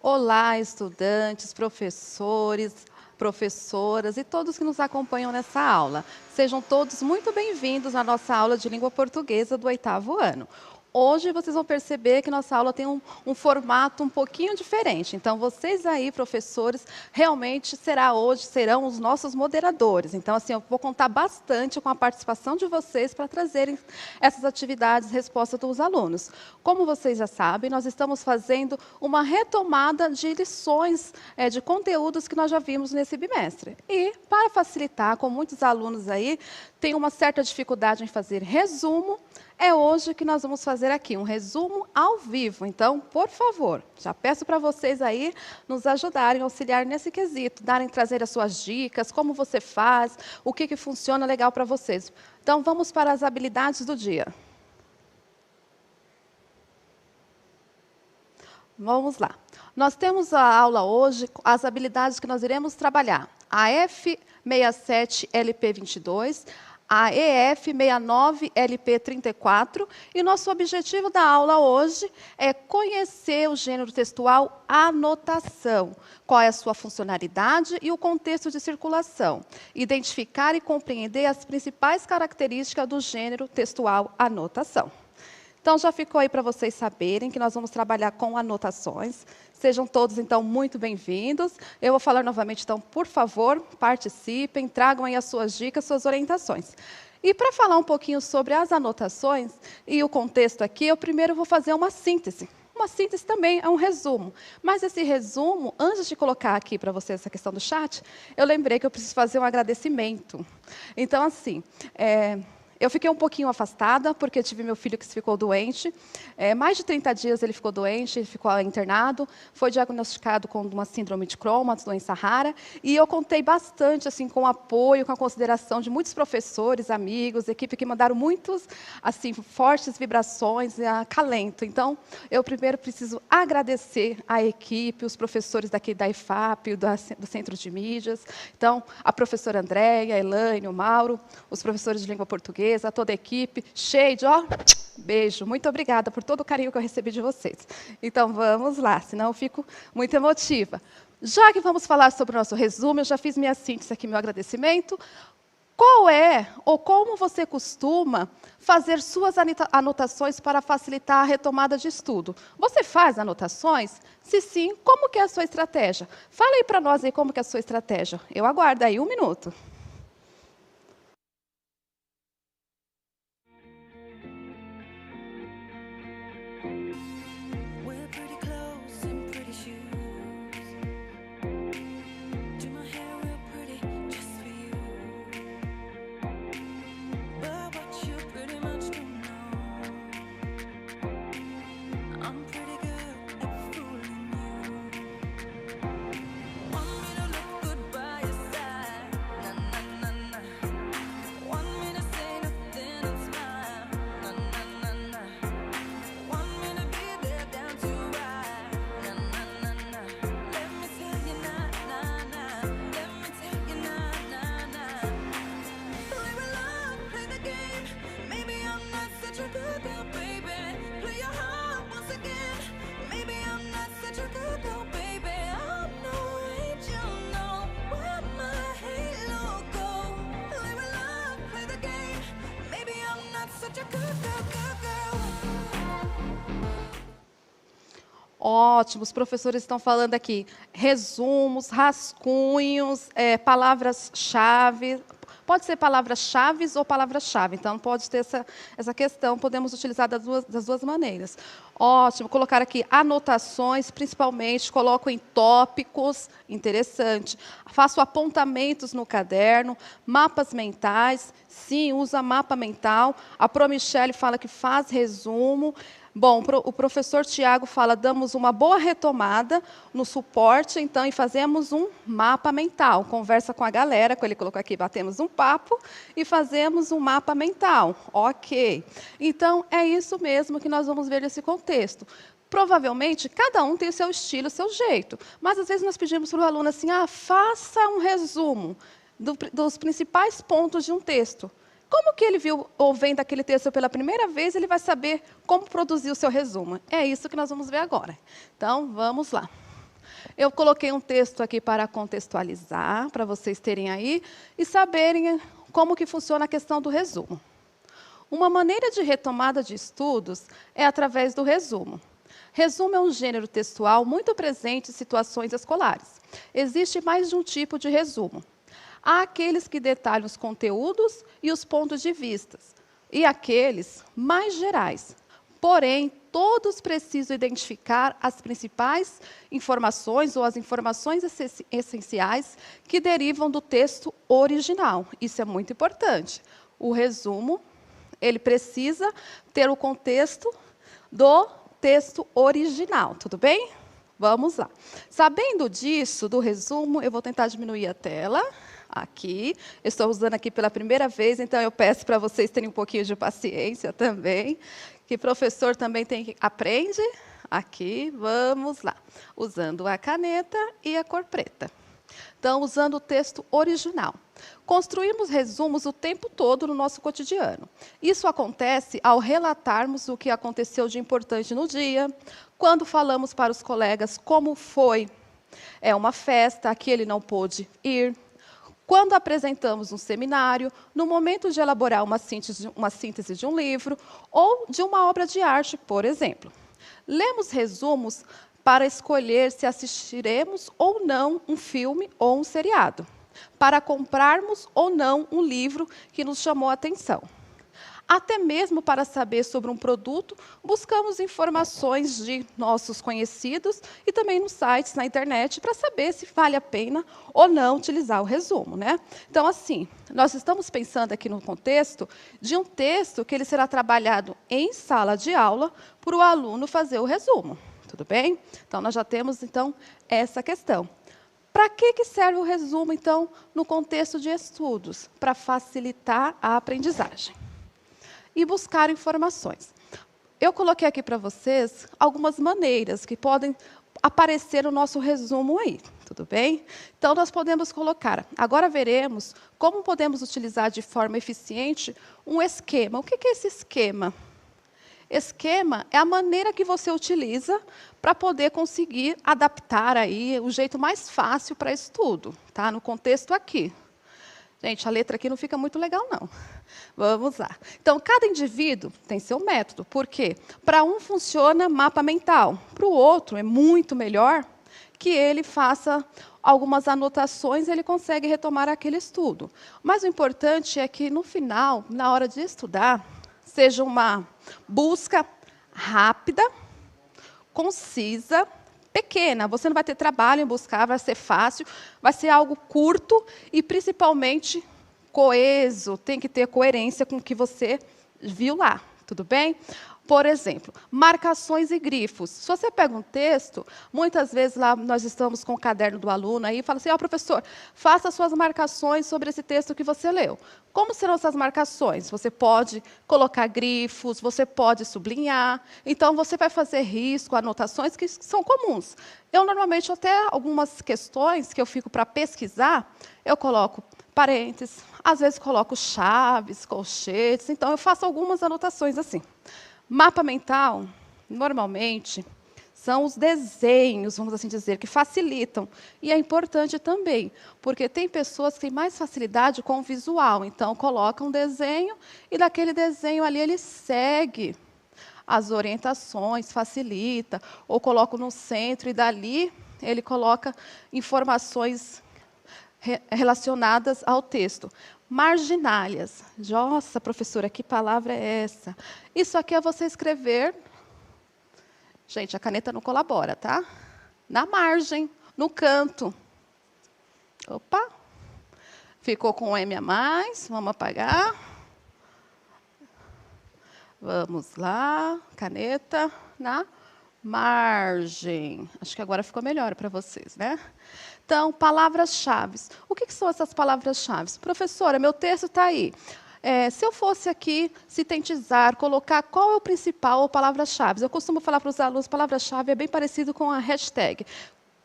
Olá, estudantes, professores, professoras e todos que nos acompanham nessa aula. Sejam todos muito bem-vindos à nossa aula de língua portuguesa do 8º ano. Hoje vocês vão perceber que nossa aula tem um formato um pouquinho diferente. Então, vocês aí, professores, realmente serão os nossos moderadores. Então, assim, eu vou contar bastante com a participação de vocês para trazerem essas atividades, resposta dos alunos. Como vocês já sabem, nós estamos fazendo uma retomada de lições, de conteúdos que nós já vimos nesse bimestre. E, para facilitar, com muitos alunos aí, tem uma certa dificuldade em fazer resumo, é hoje que nós vamos fazer aqui um resumo ao vivo. Então, por favor, já peço para vocês aí nos ajudarem, auxiliar nesse quesito, trazer as suas dicas, como você faz, o que funciona legal para vocês. Então, vamos para as habilidades do dia. Vamos lá. Nós temos a aula hoje, as habilidades que nós iremos trabalhar. A F67LP22, a EF69LP34, e nosso objetivo da aula hoje é conhecer o gênero textual anotação, qual é a sua funcionalidade e o contexto de circulação, identificar e compreender as principais características do gênero textual anotação. Então, já ficou aí para vocês saberem que nós vamos trabalhar com anotações. Sejam todos, então, muito bem-vindos. Eu vou falar novamente, então, por favor, participem, tragam aí as suas dicas, suas orientações. E para falar um pouquinho sobre as anotações e o contexto aqui, eu primeiro vou fazer uma síntese. Uma síntese também é um resumo. Mas esse resumo, antes de colocar aqui para vocês essa questão do chat, eu lembrei que eu preciso fazer um agradecimento. Então, assim, eu fiquei um pouquinho afastada, porque tive meu filho que ficou doente. Mais de 30 dias ele ficou doente, ele ficou internado, foi diagnosticado com uma síndrome de Crohn, uma doença rara, e eu contei bastante assim, com o apoio, com a consideração de muitos professores, amigos, equipe que mandaram muitos assim, fortes vibrações, acalento. Então, eu primeiro preciso agradecer a equipe, os professores daqui da IFAP, do Centro de Mídias, então, a professora Andréia, a Elaine, o Mauro, os professores de língua portuguesa, a toda a equipe, Shade, beijo, muito obrigada por todo o carinho que eu recebi de vocês. Então, vamos lá, senão eu fico muito emotiva. Já que vamos falar sobre o nosso resumo, eu já fiz minha síntese aqui, meu agradecimento. Qual é, ou como você costuma fazer suas anotações para facilitar a retomada de estudo? Você faz anotações? Se sim, como que é a sua estratégia? Fala aí para nós aí como que é a sua estratégia. Eu aguardo aí 1 minuto. Ótimo, os professores estão falando aqui, resumos, rascunhos, palavras-chave. Pode ser palavras-chave ou palavras-chave, então pode ter essa questão, podemos utilizar das duas maneiras. Ótimo, colocar aqui anotações, principalmente, coloco em tópicos, interessante. Faço apontamentos no caderno, mapas mentais, sim, usa mapa mental. A Pro Michele fala que faz resumo. Bom, o professor Tiago fala, damos uma boa retomada no suporte, então, e fazemos um mapa mental. Conversa com a galera, como ele colocou aqui, batemos um papo e fazemos um mapa mental. Ok. Então, é isso mesmo que nós vamos ver nesse contexto. Provavelmente, cada um tem o seu estilo, o seu jeito. Mas, às vezes, nós pedimos para o aluno assim, faça um resumo dos principais pontos de um texto. Como que ele viu ou vendo aquele texto pela primeira vez, ele vai saber como produzir o seu resumo. É isso que nós vamos ver agora. Então, vamos lá. Eu coloquei um texto aqui para contextualizar, para vocês terem aí e saberem como que funciona a questão do resumo. Uma maneira de retomada de estudos é através do resumo. Resumo é um gênero textual muito presente em situações escolares. Existe mais de um tipo de resumo. Há aqueles que detalham os conteúdos e os pontos de vista, e aqueles mais gerais. Porém, todos precisam identificar as principais informações ou as informações essenciais que derivam do texto original. Isso é muito importante. O resumo, ele precisa ter o contexto do texto original, tudo bem? Vamos lá. Sabendo disso, do resumo, eu vou tentar diminuir a tela. Aqui, eu estou usando aqui pela primeira vez, então eu peço para vocês terem um pouquinho de paciência também, que professor também aprende. Aqui, vamos lá. Usando a caneta e a cor preta. Então, usando o texto original. Construímos resumos o tempo todo no nosso cotidiano. Isso acontece ao relatarmos o que aconteceu de importante no dia, quando falamos para os colegas como foi uma festa, a que ele não pôde ir, quando apresentamos um seminário, no momento de elaborar uma síntese de um livro ou de uma obra de arte, por exemplo. Lemos resumos para escolher se assistiremos ou não um filme ou um seriado, para comprarmos ou não um livro que nos chamou a atenção. Até mesmo para saber sobre um produto, buscamos informações de nossos conhecidos e também nos sites, na internet, para saber se vale a pena ou não utilizar o resumo, né? Então, assim, nós estamos pensando aqui no contexto de um texto que ele será trabalhado em sala de aula para o aluno fazer o resumo, tudo bem? Então, nós já temos, então, essa questão. Para que serve o resumo, então, no contexto de estudos? Para facilitar a aprendizagem e buscar informações. Eu coloquei aqui para vocês algumas maneiras que podem aparecer no nosso resumo aí, tudo bem? Então, nós podemos colocar. Agora veremos como podemos utilizar de forma eficiente um esquema. O que é esse esquema? Esquema é a maneira que você utiliza para poder conseguir adaptar aí o jeito mais fácil para estudo, tá? No contexto aqui. Gente, a letra aqui não fica muito legal, não. Vamos lá. Então, cada indivíduo tem seu método. Por quê? Para um funciona mapa mental. Para o outro, é muito melhor que ele faça algumas anotações e ele consegue retomar aquele estudo. Mas o importante é que, no final, na hora de estudar, seja uma busca rápida, concisa, pequena. Você não vai ter trabalho em buscar, vai ser fácil, vai ser algo curto e, principalmente, coeso. Tem que ter coerência com o que você viu lá, tudo bem? Por exemplo, marcações e grifos. Se você pega um texto, muitas vezes lá nós estamos com o caderno do aluno aí e fala assim, professor, faça suas marcações sobre esse texto que você leu. Como serão essas marcações? Você pode colocar grifos, você pode sublinhar. Então, você vai fazer risco, anotações que são comuns. Eu, normalmente, até algumas questões que eu fico para pesquisar, eu coloco parênteses, às vezes coloco chaves, colchetes. Então, eu faço algumas anotações assim. Mapa mental, normalmente, são os desenhos, vamos assim dizer, que facilitam. E é importante também, porque tem pessoas que têm mais facilidade com o visual. Então, coloca um desenho e daquele desenho ali ele segue as orientações, facilita. Ou coloca no centro e dali ele coloca informações relacionadas ao texto. Marginálias. Nossa, professora, que palavra é essa? Isso aqui é você escrever... Gente, a caneta não colabora, tá? Na margem, no canto. Opa! Ficou com um M a mais, vamos apagar. Vamos lá, caneta na margem. Acho que agora ficou melhor para vocês, né? Então, palavras-chave. O que são essas palavras-chave? Professora, meu texto está aí. Se eu fosse aqui sintetizar, colocar qual é o principal palavra-chave, eu costumo falar para os alunos, palavra-chave é bem parecido com a hashtag.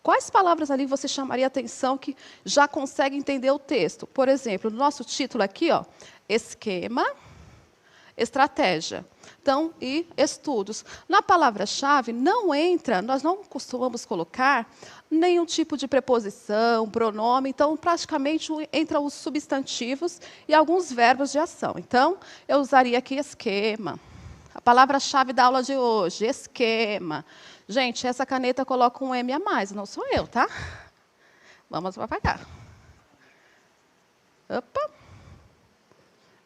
Quais palavras ali você chamaria a atenção que já consegue entender o texto? Por exemplo, no nosso título aqui, esquema, estratégia. Então, e estudos. Na palavra-chave não entra, nós não costumamos colocar nenhum tipo de preposição, pronome, então praticamente entra os substantivos e alguns verbos de ação. Então, eu usaria aqui esquema. A palavra-chave da aula de hoje, esquema. Gente, essa caneta coloca um M a mais, não sou eu, tá? Vamos apagar. Opa.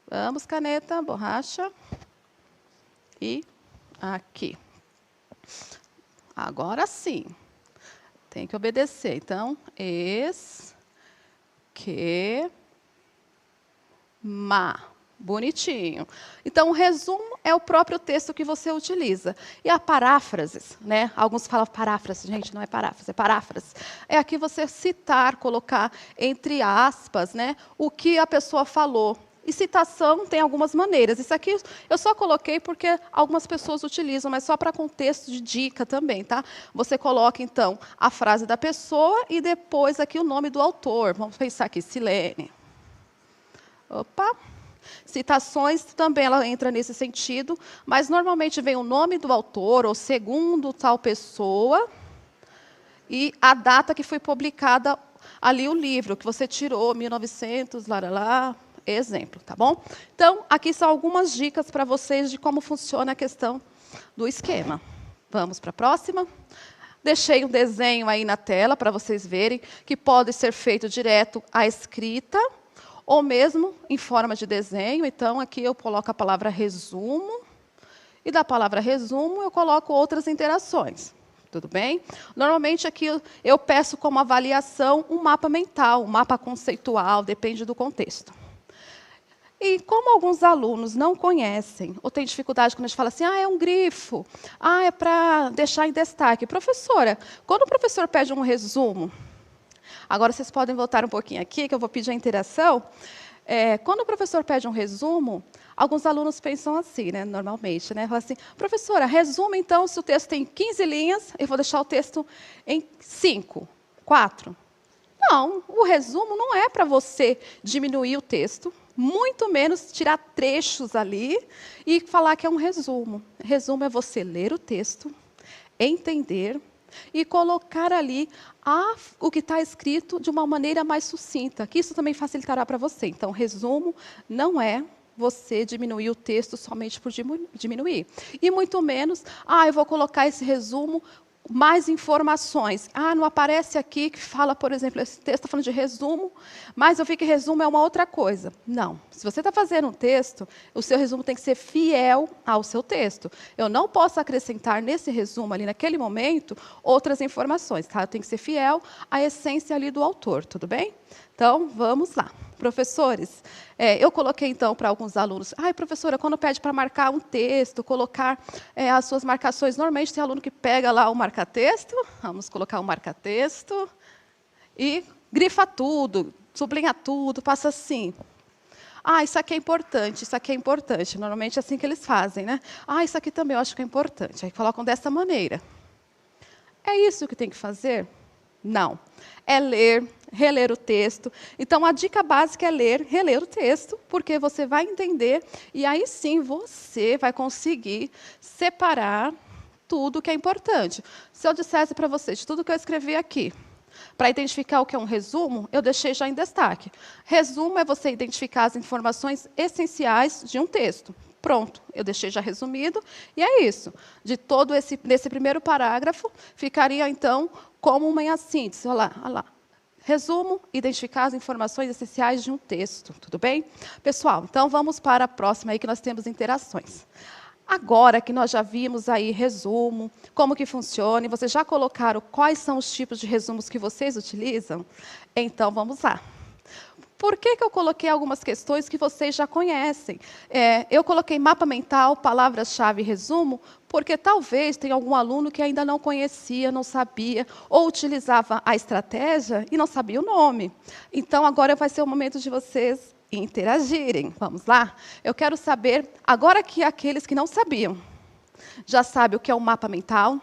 Vamos, caneta, borracha. E aqui. Agora sim. Tem que obedecer. Então, esquema. Bonitinho. Então, o resumo é o próprio texto que você utiliza. E a paráfrase, né? Alguns falam paráfrase. Gente, não é paráfrase, é paráfrase. É aqui você citar, colocar entre aspas, né, o que a pessoa falou. E citação tem algumas maneiras. Isso aqui eu só coloquei porque algumas pessoas utilizam, mas só para contexto de dica também, tá? Você coloca, então, a frase da pessoa e depois aqui o nome do autor. Vamos pensar aqui, Silene. Opa! Citações também ela entra nesse sentido, mas normalmente vem o nome do autor, ou segundo tal pessoa, e a data que foi publicada ali o livro, que você tirou, 1900, lá. Exemplo, tá bom? Então, aqui são algumas dicas para vocês de como funciona a questão do esquema. Vamos para a próxima. Deixei um desenho aí na tela para vocês verem que pode ser feito direto à escrita ou mesmo em forma de desenho. Então, aqui eu coloco a palavra resumo e da palavra resumo eu coloco outras interações. Tudo bem? Normalmente aqui eu peço como avaliação um mapa mental, um mapa conceitual, depende do contexto. E como alguns alunos não conhecem, ou têm dificuldade quando a gente fala assim, é um grifo, é para deixar em destaque. Professora, quando o professor pede um resumo, agora vocês podem voltar um pouquinho aqui, que eu vou pedir a interação. Quando o professor pede um resumo, alguns alunos pensam assim, né, normalmente, né? Fala assim, professora, resume então, se o texto tem 15 linhas, eu vou deixar o texto em 5, 4. Não, o resumo não é para você diminuir o texto, muito menos tirar trechos ali e falar que é um resumo. Resumo é você ler o texto, entender e colocar ali o que está escrito de uma maneira mais sucinta, que isso também facilitará para você. Então, resumo não é você diminuir o texto somente por diminuir. E muito menos, eu vou colocar esse resumo mais informações. Não aparece aqui que fala, por exemplo, esse texto está falando de resumo, mas eu vi que resumo é uma outra coisa. Não. Se você está fazendo um texto, o seu resumo tem que ser fiel ao seu texto. Eu não posso acrescentar nesse resumo, ali naquele momento, outras informações. Tá? Tem que ser fiel à essência ali do autor, tudo bem? Então, vamos lá. Professores, eu coloquei, então, para alguns alunos, professora, quando pede para marcar um texto, colocar as suas marcações, normalmente tem aluno que pega lá o marca-texto, vamos colocar o marca-texto, e grifa tudo, sublinha tudo, passa assim. Isso aqui é importante, isso aqui é importante. Normalmente é assim que eles fazem, né? Isso aqui também eu acho que é importante. Aí colocam dessa maneira. É isso que tem que fazer? Não. É ler, reler o texto. Então, a dica básica é ler, reler o texto, porque você vai entender e aí sim você vai conseguir separar tudo que é importante. Se eu dissesse para vocês de tudo que eu escrevi aqui, para identificar o que é um resumo, eu deixei já em destaque. Resumo é você identificar as informações essenciais de um texto. Pronto, eu deixei já resumido, e é isso. De todo nesse primeiro parágrafo, ficaria, então, como uma síntese. Olha lá. Resumo, identificar as informações essenciais de um texto, tudo bem? Pessoal, então vamos para a próxima aí que nós temos interações. Agora que nós já vimos aí resumo, como que funciona, e vocês já colocaram quais são os tipos de resumos que vocês utilizam, então vamos lá. Por que eu coloquei algumas questões que vocês já conhecem? Eu coloquei mapa mental, palavras-chave e resumo, porque talvez tenha algum aluno que ainda não conhecia, não sabia, ou utilizava a estratégia e não sabia o nome. Então, agora vai ser o momento de vocês interagirem. Vamos lá? Eu quero saber, agora que aqueles que não sabiam, já sabem o que é o mapa mental,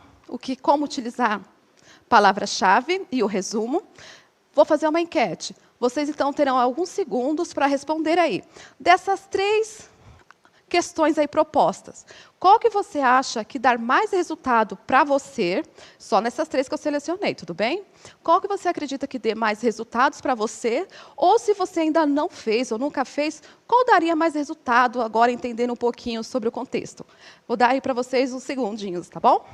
como utilizar palavra-chave e o resumo, vou fazer uma enquete. Vocês, então, terão alguns segundos para responder aí. Dessas 3 questões aí propostas. Qual que você acha que dá mais resultado para você, só nessas 3 que eu selecionei, tudo bem? Qual que você acredita que dê mais resultados para você? Ou se você ainda não fez ou nunca fez, qual daria mais resultado, agora entendendo um pouquinho sobre o contexto? Vou dar aí para vocês uns segundinhos, tá bom?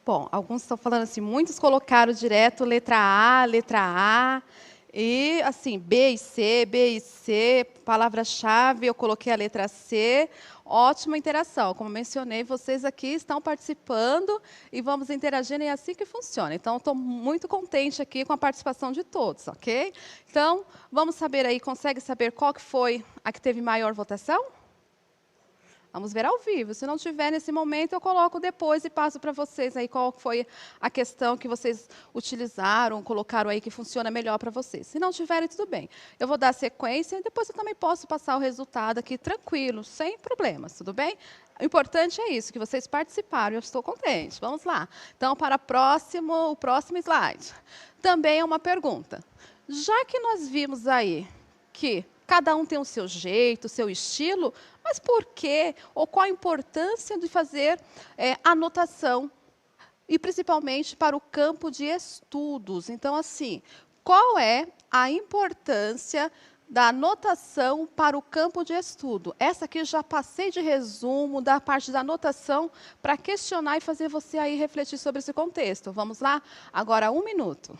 Bom, alguns estão falando assim, muitos colocaram direto letra A, e assim, B e C, palavra-chave, eu coloquei a letra C. Ótima interação. Como mencionei, vocês aqui estão participando e vamos interagindo, e é assim que funciona. Então, estou muito contente aqui com a participação de todos, ok? Então, vamos saber aí, consegue saber qual que foi a que teve maior votação? Vamos ver ao vivo. Se não tiver nesse momento, eu coloco depois e passo para vocês aí qual foi a questão que vocês utilizaram, colocaram aí que funciona melhor para vocês. Se não tiverem, tudo bem. Eu vou dar sequência e depois eu também posso passar o resultado aqui tranquilo, sem problemas, tudo bem? O importante é isso, que vocês participaram, eu estou contente. Vamos lá. Então, para o próximo slide. Também é uma pergunta. Já que nós vimos aí que cada um tem o seu jeito, o seu estilo, mas por quê? Ou qual a importância de fazer anotação? E principalmente para o campo de estudos. Então, assim, qual é a importância da anotação para o campo de estudo? Essa aqui eu já passei de resumo da parte da anotação para questionar e fazer você aí refletir sobre esse contexto. Vamos lá? Agora, 1 minuto.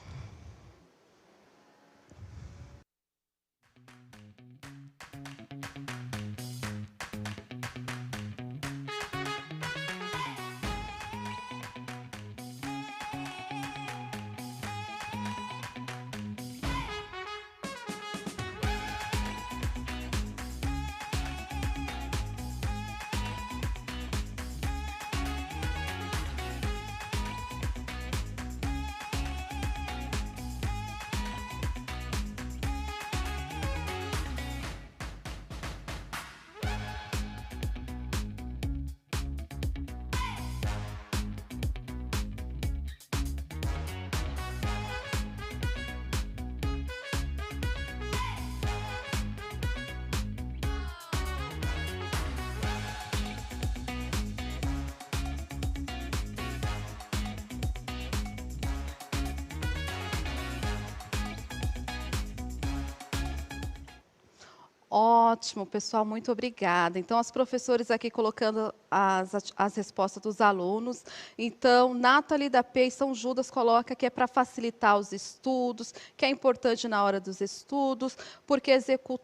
Ótimo, pessoal, muito obrigada. Então, as professores aqui colocando as respostas dos alunos. Então, Nathalie da P e São Judas coloca que é para facilitar os estudos, que é importante na hora dos estudos, porque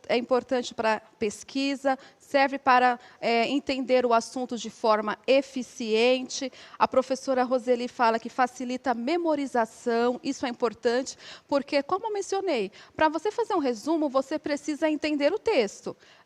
é importante para pesquisa, serve para entender o assunto de forma eficiente. A professora Roseli fala que facilita a memorização, isso é importante, porque, como eu mencionei, para você fazer um resumo, você precisa entender o texto.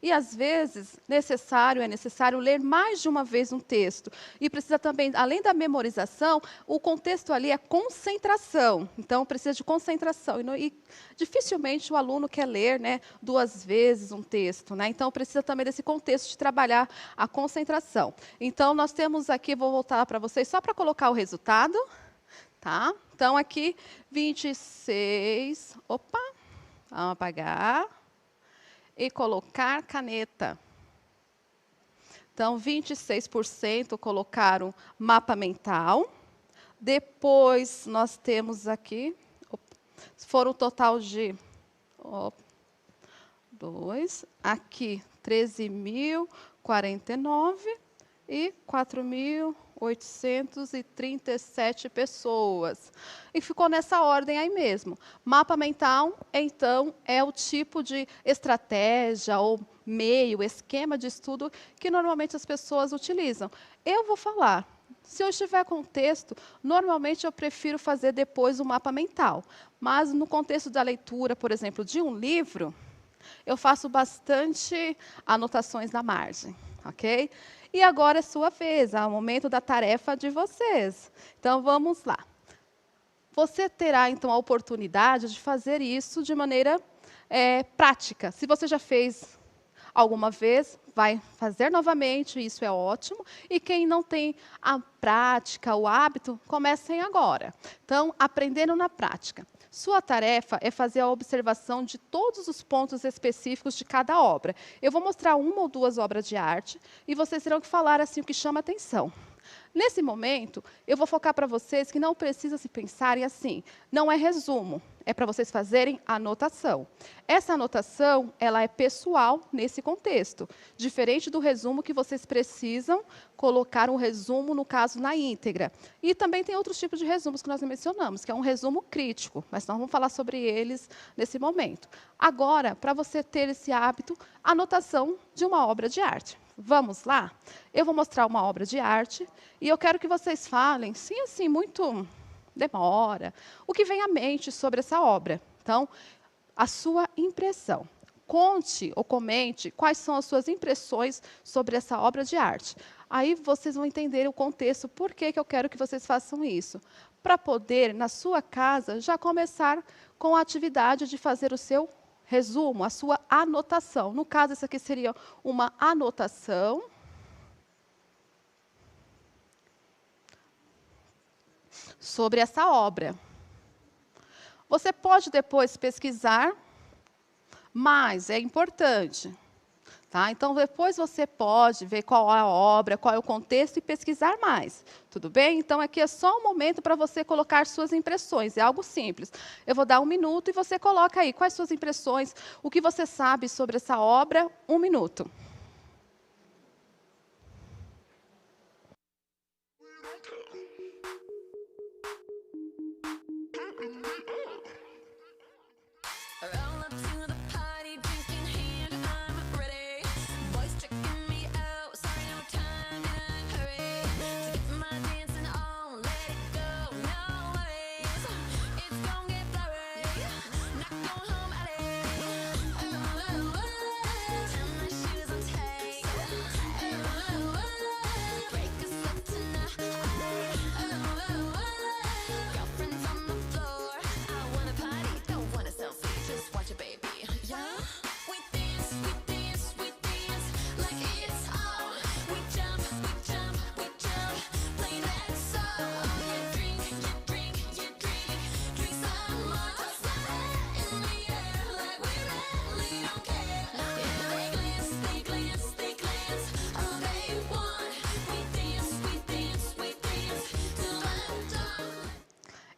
E, às vezes, é necessário ler mais de uma vez um texto. E precisa também, além da memorização, o contexto ali é concentração. Então, precisa de concentração. E dificilmente o aluno quer ler, né, 2 vezes um texto, né? Então, precisa também desse contexto de trabalhar a concentração. Então, nós temos aqui, vou voltar para vocês só para colocar o resultado. Tá? Então, aqui, 26... Opa! Vamos apagar. E colocar caneta. Então, 26% colocaram mapa mental. Depois, nós temos aqui, foram um total de 2, aqui 13.049 e 4.800. 837 pessoas. E ficou nessa ordem aí mesmo. Mapa mental, então, é o tipo de estratégia ou meio, esquema de estudo que normalmente as pessoas utilizam. Eu vou falar. Se eu estiver com texto, normalmente eu prefiro fazer depois o mapa mental. Mas no contexto da leitura, por exemplo, de um livro, eu faço bastante anotações na margem, ok? E agora é sua vez, é o momento da tarefa de vocês. Então, vamos lá. Você terá, então, a oportunidade de fazer isso de maneira prática. Se você já fez alguma vez, vai fazer novamente, isso é ótimo. E quem não tem a prática, o hábito, comecem agora. Então, aprendendo na prática. Sua tarefa é fazer a observação de todos os pontos específicos de cada obra. Eu vou mostrar uma ou duas obras de arte e vocês terão que falar assim o que chama atenção. Nesse momento, eu vou focar para vocês que não precisa se pensarem assim. Não é resumo, é para vocês fazerem anotação. Essa anotação, ela é pessoal nesse contexto. Diferente do resumo que vocês precisam colocar um resumo, no caso, na íntegra. E também tem outros tipos de resumos que nós mencionamos, que é um resumo crítico, mas nós vamos falar sobre eles nesse momento. Agora, para você ter esse hábito, anotação de uma obra de arte. Vamos lá? Eu vou mostrar uma obra de arte e eu quero que vocês falem, sim, assim, muito demora, o que vem à mente sobre essa obra. Então, a sua impressão. Conte ou comente quais são as suas impressões sobre essa obra de arte. Aí vocês vão entender o contexto, por que eu quero que vocês façam isso. Para poder, na sua casa, já começar com a atividade de fazer o seu resumo, a sua anotação. No caso, essa aqui seria uma anotação. Sobre essa obra. Você pode depois pesquisar, mas é importante. Tá? Então, depois você pode ver qual é a obra, qual é o contexto e pesquisar mais. Tudo bem? Então, aqui é só um momento para você colocar suas impressões. É algo simples. Eu vou dar 1 minuto e você coloca aí quais suas impressões, o que você sabe sobre essa obra. 1 minuto.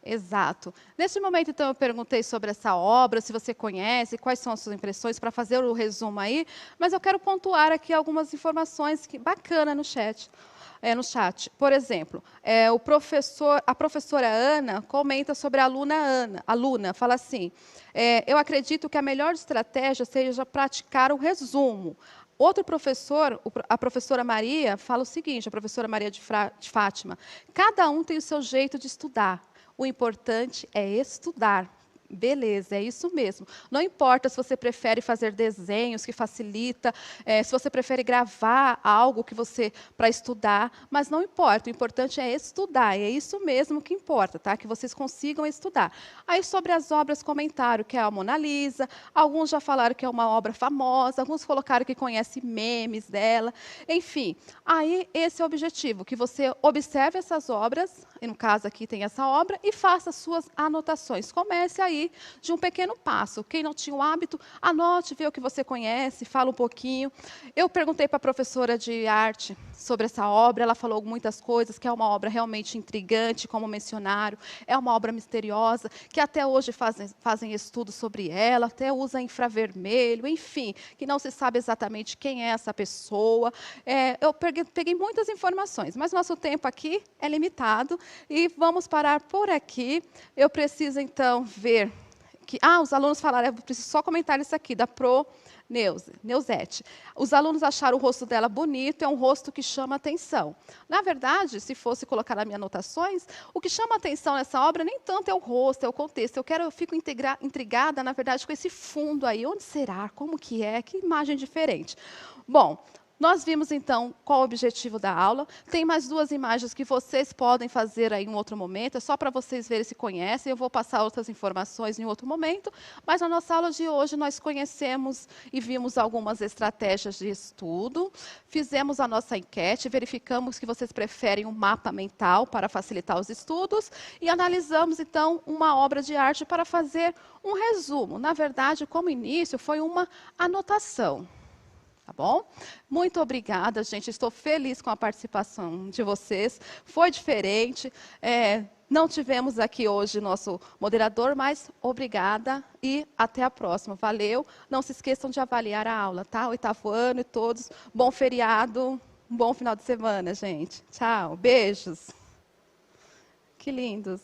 Exato. Neste momento, então, eu perguntei sobre essa obra, se você conhece, quais são as suas impressões, para fazer o resumo aí, mas eu quero pontuar aqui algumas informações bacanas no chat. Por exemplo, a professora Ana comenta sobre a aluna fala assim, eu acredito que a melhor estratégia seja praticar o resumo. Outro professor, a professora Maria, fala o seguinte, a professora Maria de Fátima, cada um tem o seu jeito de estudar. O importante é estudar. Beleza, é isso mesmo. Não importa se você prefere fazer desenhos, que facilita, se você prefere gravar algo que você para estudar, mas não importa. O importante é estudar. É isso mesmo que importa, tá? Que vocês consigam estudar. Aí sobre as obras comentaram que é a Mona Lisa. Alguns já falaram que é uma obra famosa. Alguns colocaram que conhece memes dela. Enfim, aí esse é o objetivo, que você observe essas obras, e no caso aqui tem essa obra, e faça suas anotações. Comece aí de um pequeno passo. Quem não tinha o hábito, anote, vê o que você conhece, fala um pouquinho. Eu perguntei para a professora de arte sobre essa obra, ela falou muitas coisas, que é uma obra realmente intrigante, como mencionaram, é uma obra misteriosa, que até hoje fazem estudos sobre ela, até usa infravermelho, enfim, que não se sabe exatamente quem é essa pessoa. Eu peguei muitas informações, mas nosso tempo aqui é limitado e vamos parar por aqui. Eu preciso, então, ver que... os alunos falaram, eu preciso só comentar isso aqui, da Neuzete. Os alunos acharam o rosto dela bonito, é um rosto que chama atenção. Na verdade, se fosse colocar nas minhas anotações, o que chama atenção nessa obra nem tanto é o rosto, é o contexto. Eu fico intrigada, na verdade, com esse fundo aí. Onde será? Como que é? Que imagem diferente. Bom, nós vimos, então, qual o objetivo da aula. Tem mais 2 imagens que vocês podem fazer aí em outro momento. É só para vocês verem se conhecem. Eu vou passar outras informações em outro momento. Mas na nossa aula de hoje, nós conhecemos e vimos algumas estratégias de estudo. Fizemos a nossa enquete, verificamos que vocês preferem um mapa mental para facilitar os estudos. E analisamos, então, uma obra de arte para fazer um resumo. Na verdade, como início, foi uma anotação. Tá bom? Muito obrigada, gente. Estou feliz com a participação de vocês. Foi diferente. Não tivemos aqui hoje nosso moderador, mas obrigada e até a próxima. Valeu. Não se esqueçam de avaliar a aula, tá? 8º ano e todos. Bom feriado. Um bom final de semana, gente. Tchau. Beijos. Que lindos.